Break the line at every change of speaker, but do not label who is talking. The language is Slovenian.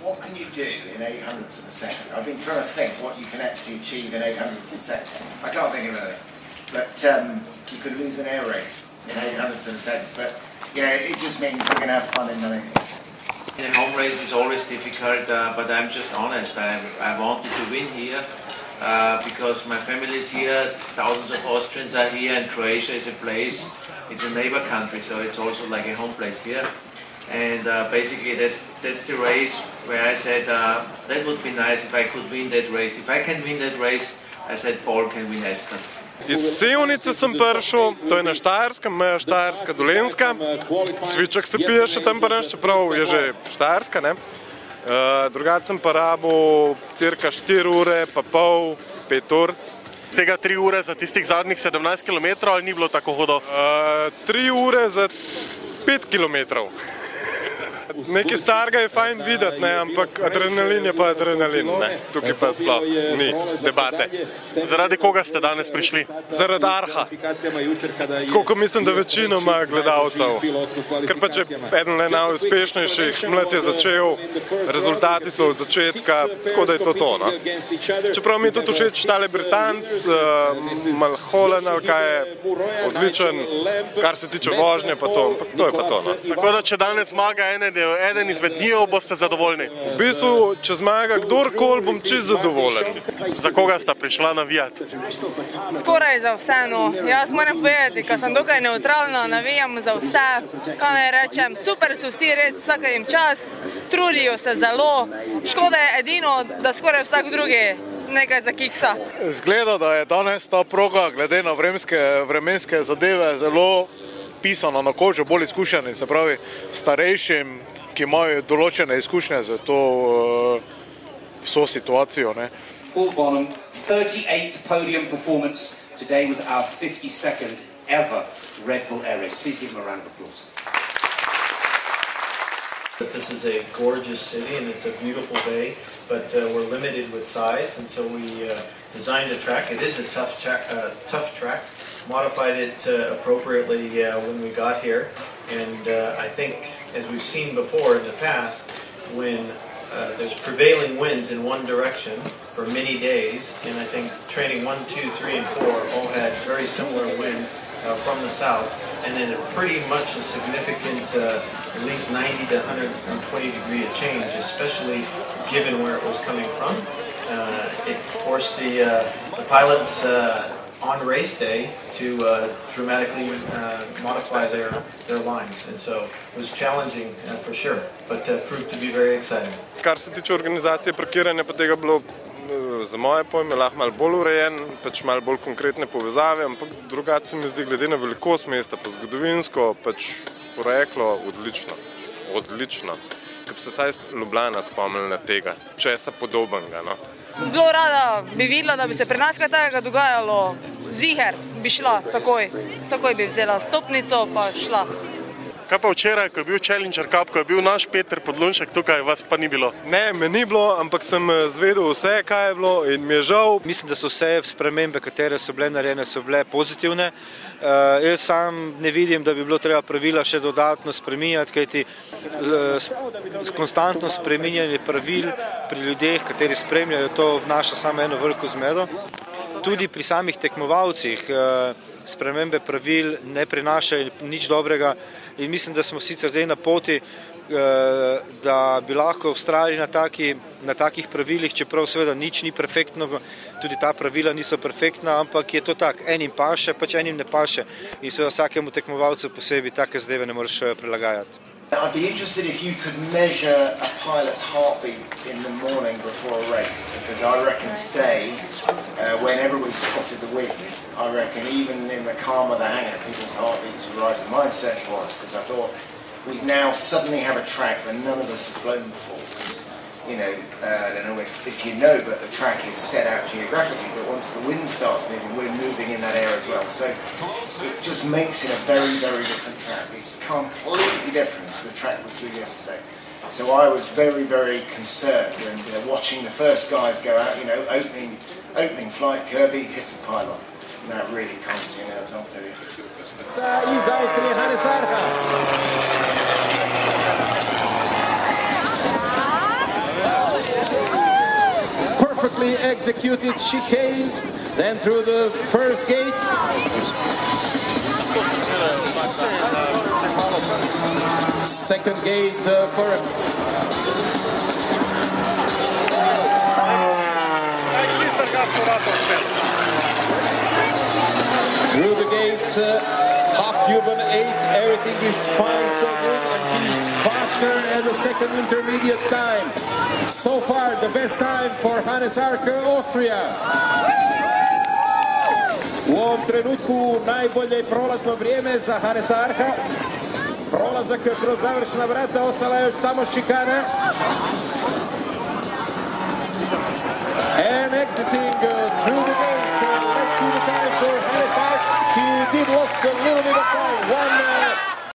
what can you do in 800ths of a second? I've been trying to think what you can actually achieve in 800ths of a second. I can't think of anything. But you could lose an air race in 800ths of a second. But, you know, it just means we're going to have fun in the next section.
In a home race is always difficult, but I'm just honest. I wanted to win here because my family is here, thousands of Austrians are here, and Croatia is a place, it's a neighbor country, so it's also like a home place here. And basically that's the race where I said that would be nice if I could win that race. If I can win that race, I said Paul can win Escort.
Iz Sevnice sem prišel, to je na Štajerskem, meja Štajerska Dolenjska. Cviček se pije še tam pa naš, čeprav je že Štajerska, ne. Drugače sem pa rabil cirka 4 ure, pa pol, 5 ur.
Tega 3 ure za tistih zadnjih 17 km ali ni bilo tako hudo?
3 ure za 5 km. Nekaj starega je fajn videti, ne, ampak adrenalin je pa adrenalin, ne. Tukaj pa sploh ni debate.
Zaradi koga ste danes prišli?
Zaradi Arha. Tako kot mislim, da večinoma gledalcev. Ker pa če eden le najuspešnejših, mlad je začel, rezultati so od začetka, tako da je to, no. Čeprav mi je tudi všeč tale Britanc, Mulholland, ali kaj je odličen, kar se tiče vožnje, pa to, ampak to je pa to, no.
Tako da, če danes zmaga eden izmed njih, boste zadovoljni?
V bistvu, če zmaga kdorkoli, bom čisto zadovoljen.
Za koga sta prišla navijati?
Skoraj za vse, no. Jaz moram povedati, ker sem dokaj neutralna, navijam za vse, kaj naj rečem. Super so vsi, res vsaka jim čast, trudijo se zelo. Škoda je edino, da skoraj vsak drugi nekaj zakiksa.
Zgleda, da je danes ta proga, glede na vremenske zadeve, zelo pisano na kožo, bolj izkušeni, se pravi starejšim, ki imajo določene izkušnje za to vso situacijo.
Paul Bonham, 38th podium performance today was our 52nd ever Red Bull Air Race. Please give him a round of applause.
This is a gorgeous city and it's a beautiful day, but we're limited with size, and so we designed a track. It is a tough track. Modified it appropriately when we got here, and I think, as we've seen before in the past, when there's prevailing winds in one direction for many days, and I think training 1, 2, 3, and 4 all had very similar winds from the south, and then pretty much a significant at least 90 to 120 degree of change, especially given where it was coming from. It forced the pilots on race day to dramatically modify their lines, and so it was challenging for sure, but proved to be very exciting.
Kar se tiče organizacije parkiranja, pa tega bilo za moje pojme lahko malo bolj urejen, pač malo bolj konkretne povezave, ampak drugače se mi zdi glede na velikost mesta, pa zgodovinsko, pač poreklo odlično. Ker bi se saj Ljubljana spomnili na tega, česa podobnega, no.
Zelo rada bi videla, da bi se pri nas kaj takega dogajalo. Ziher bi šla takoj. Takoj bi vzela stopnico pa šla.
Kaj pa včeraj, ko je bil Challenger Cup, ko je bil naš Peter Podlunšek tukaj, vas pa ni bilo?
Ne, me ni bilo, ampak sem zvedel vse, kaj je bilo, in mi je žal.
Mislim, da so vse spremembe, katere so bile narejene, so bile pozitivne. Jaz sam ne vidim, da bi bilo treba pravila še dodatno spreminjati, kajti konstantno spreminjanje pravil pri ljudeh, kateri spremljajo, to vnaša samo eno veliko zmedo. Tudi pri samih tekmovalcih spremembe pravil ne prinašajo nič dobrega in mislim, da smo sicer zdaj na poti, da bi lahko vztrajali na takih pravilih, čeprav seveda nič ni perfektno, tudi ta pravila niso perfektna, ampak je to tak, enim paše, pač enim ne paše in seveda vsakemu tekmovalcu posebej take zadeve ne moreš prilagajati.
I'd be interested if you could measure a pilot's heartbeat in the morning before a race, because I reckon today, when everybody spotted the wind, I reckon even in the calm of the hangar, people's heartbeats were rising. Mine certainly was, because I thought we now suddenly have a track that none of us have flown before. Because, you know, I don't know if you know, but the track is set out geographically, but once the wind starts moving, we're moving in that air as well. So it just makes it a very, very different track. It's completely different to the track we flew yesterday. So I was very, very concerned when watching the first guys go out, you know, opening flight, Kirby hits a pylon. And that really calms your nerves, I'll tell you.
Iz Avstrije, Hannes Arha. perfectly executed chicane, then through the first gate. Second gate for through the gates, Cuban 8, everything is fine, so good, and he's faster at the second intermediate time. So far, the best time for Hannes Arke, Austria. U ovom trenutku najbolje prolazno vrijeme za Hannesa Arka. Prolazak kroz završna vrata, ostala je još samo šikana. And exiting through the gate, let's see the time for Hannes Arke. He did lost a little bit of time,